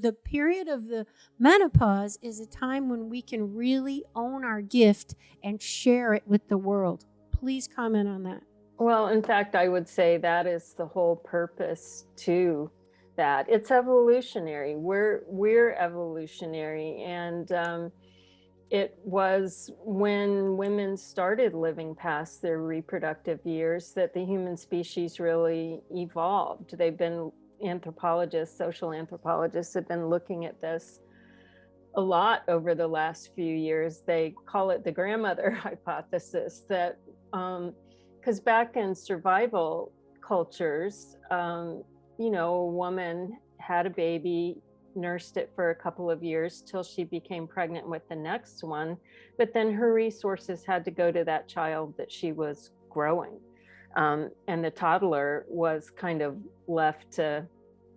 the period of the menopause is a time when we can really own our gift and share it with the world. Please comment on that. Well, in fact, I would say that is the whole purpose to that. It's evolutionary. We're evolutionary, and it was when women started living past their reproductive years that the human species really evolved. They've been anthropologists, social anthropologists have been looking at this a lot over the last few years. They call it the grandmother hypothesis, that because back in survival cultures, a woman had a baby, nursed it for a couple of years till she became pregnant with the next one, but then her resources had to go to that child that she was growing. And the toddler was kind of left to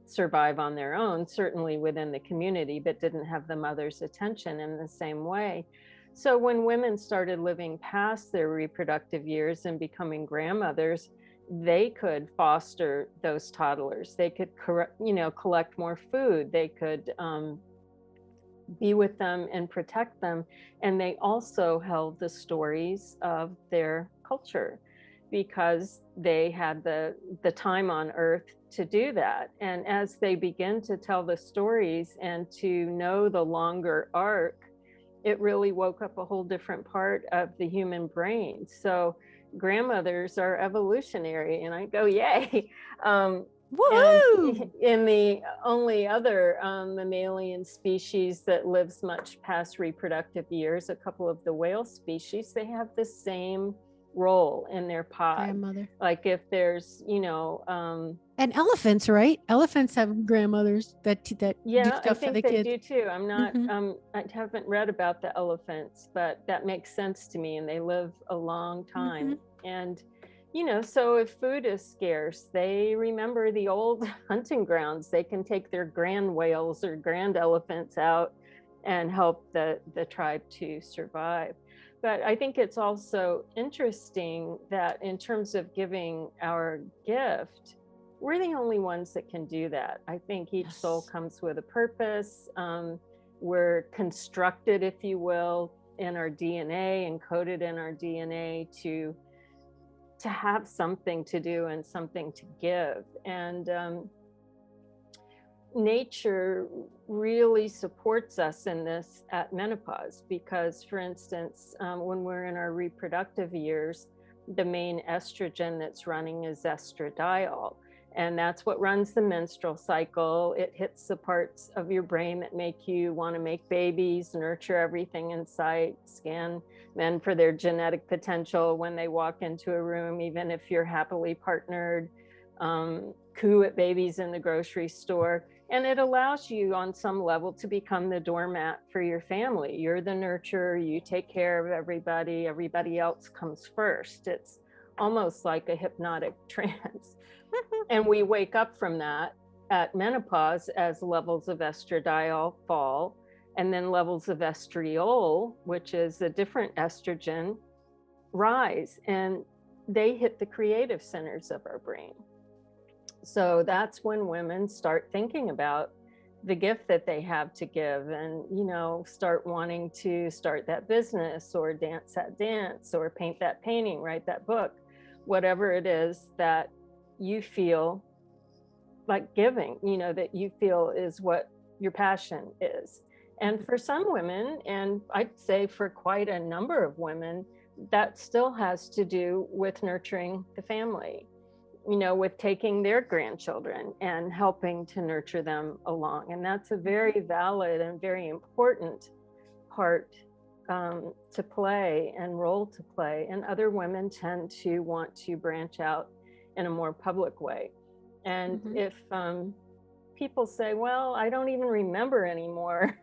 survive on their own, certainly within the community, but didn't have the mother's attention in the same way. So when women started living past their reproductive years and becoming grandmothers, they could foster those toddlers. They could, collect more food. They could be with them and protect them. And they also held the stories of their culture because they had the time on earth to do that. And as they begin to tell the stories and to know the longer arc, it really woke up a whole different part of the human brain. So grandmothers are evolutionary, and I go, yay. Woohoo! And in the only other mammalian species that lives much past reproductive years, a couple of the whale species, they have the same role in their pod. Grandmother. Like if there's, and elephants, right? Elephants have grandmothers that do stuff I for think the they kids. do too. I'm not, I haven't read about the elephants, but that makes sense to me. And they live a long time. And, so if food is scarce, they remember the old hunting grounds. They can take their grand whales or grand elephants out and help the tribe to survive. But I think it's also interesting that in terms of giving our gift, we're the only ones that can do that. I think each soul comes with a purpose. We're constructed, if you will, in our DNA, encoded in our DNA to have something to do and something to give. And nature really supports us in this at menopause because, for instance, when we're in our reproductive years, the main estrogen that's running is estradiol. And that's what runs the menstrual cycle. It hits the parts of your brain that make you want to make babies, nurture everything in sight, scan men for their genetic potential when they walk into a room, even if you're happily partnered, coo at babies in the grocery store. And it allows you on some level to become the doormat for your family. You're the nurturer, you take care of everybody, everybody else comes first. It's almost like a hypnotic trance. And we wake up from that at menopause as levels of estradiol fall, and then levels of estriol, which is a different estrogen, rise, and they hit the creative centers of our brain. So that's when women start thinking about the gift that they have to give and, start wanting to start that business or dance that dance or paint that painting, write that book, whatever it is that you feel like giving, that you feel is what your passion is. And for some women, and I'd say for quite a number of women, that still has to do with nurturing the family, with taking their grandchildren and helping to nurture them along. And that's a very valid and very important part to play and role to play. And other women tend to want to branch out in a more public way. And if people say, well, I don't even remember anymore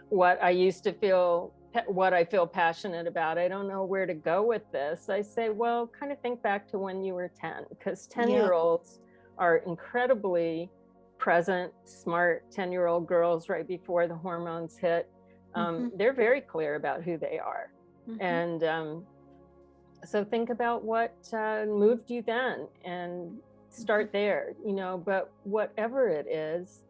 what I used to feel, what I feel passionate about, I don't know where to go with this, I say, well, kind of think back to when you were 10, because 10-year-olds are incredibly present, smart 10-year-old girls right before the hormones hit. They're very clear about who they are. And so think about what moved you then and start there, but whatever it is,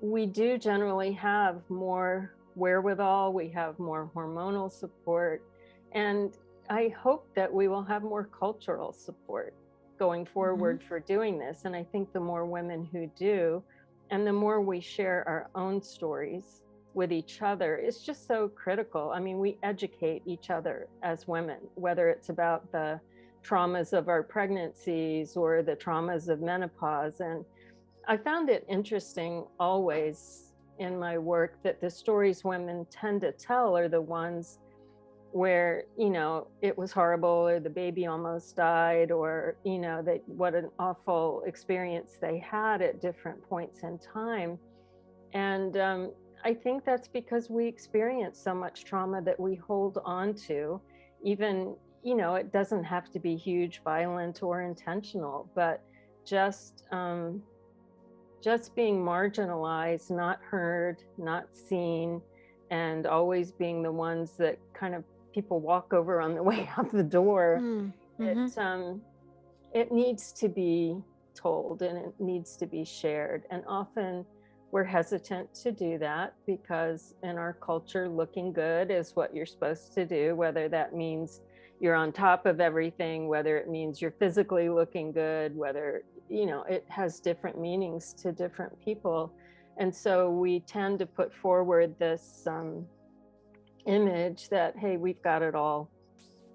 we do generally have more wherewithal, we have more hormonal support, and I hope that we will have more cultural support going Mhm. forward for doing this. And I think the more women who do, and the more we share our own stories with each other, it's just so critical. I mean, we educate each other as women, whether it's about the traumas of our pregnancies or the traumas of menopause. And I found it interesting always in my work that the stories women tend to tell are the ones where, it was horrible, or the baby almost died, or, that what an awful experience they had at different points in time. And I think that's because we experience so much trauma that we hold on to, even, it doesn't have to be huge, violent, or intentional, but just just being marginalized, not heard, not seen, and always being the ones that kind of people walk over on the way out the door. Mm. Mhm. It needs to be told and it needs to be shared. And often we're hesitant to do that because in our culture, looking good is what you're supposed to do, whether that means you're on top of everything, whether it means you're physically looking good, whether, it has different meanings to different people. And so we tend to put forward this image that, hey, we've got it all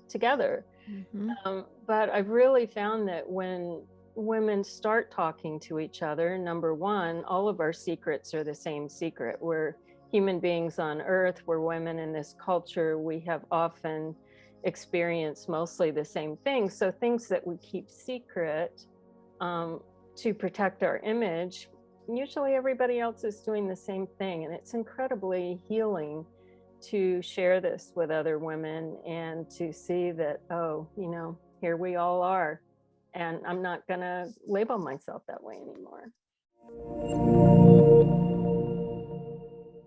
together. Mhm. But I've really found that when women start talking to each other, number one, all of our secrets are the same secret. We're human beings on earth, we're women in this culture, we have often experienced mostly the same things. So things that we keep secret um, to protect our image, usually everybody else is doing the same thing. And it's incredibly healing to share this with other women and to see that, oh, here we all are. And I'm not going to label myself that way anymore.